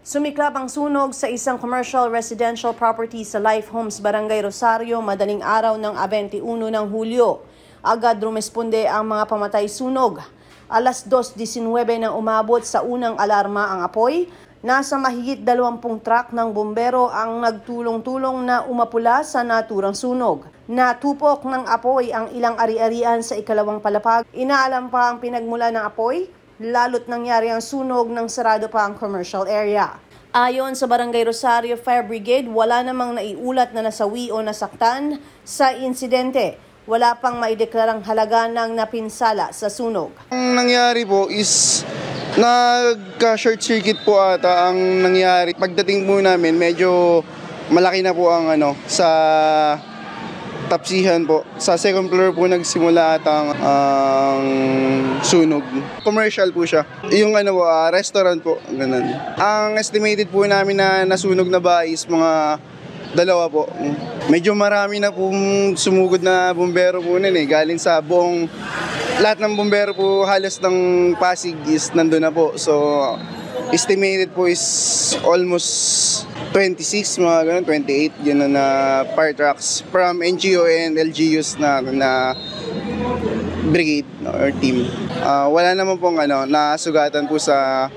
Sumiklab ang sunog sa isang commercial residential property sa Life Homes, Barangay Rosario, madaling araw ng 21 ng Hulyo. Agad rumesponde ang mga pamatay sunog. Alas 2:19 nang umabot sa unang alarma ang apoy. Nasa mahigit 20 truck ng bumbero ang nagtulong-tulong na umapula sa naturang sunog. Natupok ng apoy ang ilang ari-arian sa ikalawang palapag. Inaalam pa ang pinagmula ng apoy, lalo't nangyari ang sunog ng sarado pa ang commercial area. Ayon sa Barangay Rosario Fire Brigade, wala namang naiulat na nasawi o nasaktan sa insidente. Wala pang maideklarang halaga ng napinsala sa sunog. Ang nangyari po is nagka-short circuit po ata ang nangyari. Pagdating po namin, medyo malaki na po ang sa tapsihan po. Sa second floor po nagsimula ata ang sunog. Commercial po siya. Yung restaurant po, ganun. Ang estimated po namin na nasunog na bahay is mga 2 po. Medyo marami na po sumugod na bumbero po nun galing sa buong lahat ng bumbero po halos ng Pasig is nandun na po. So estimated po is almost 26, mga ganun, 28 yun na fire trucks from NGO and LGUs na brigade or team. Wala naman pong nasugatan po sa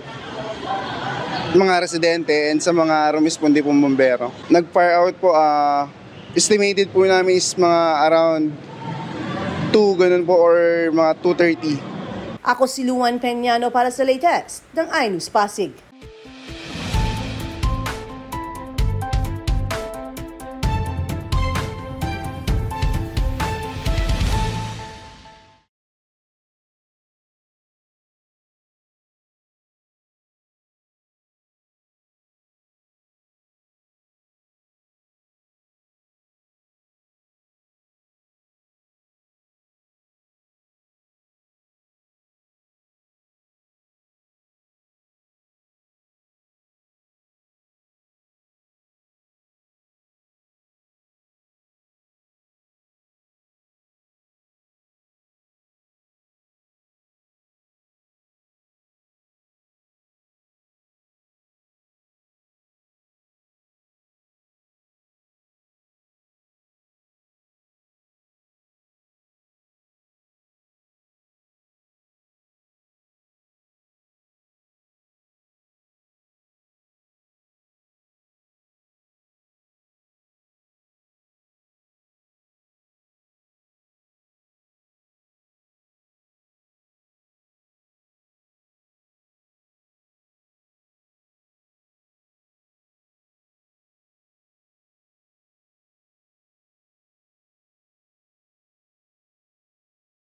mga residente and sa mga rumisponde pong bumbero. Nag-fire out po, estimated po namin is mga around 2 ganun po or mga 2:30. Ako si Luan Peñano para sa latest ng iNews Pasig.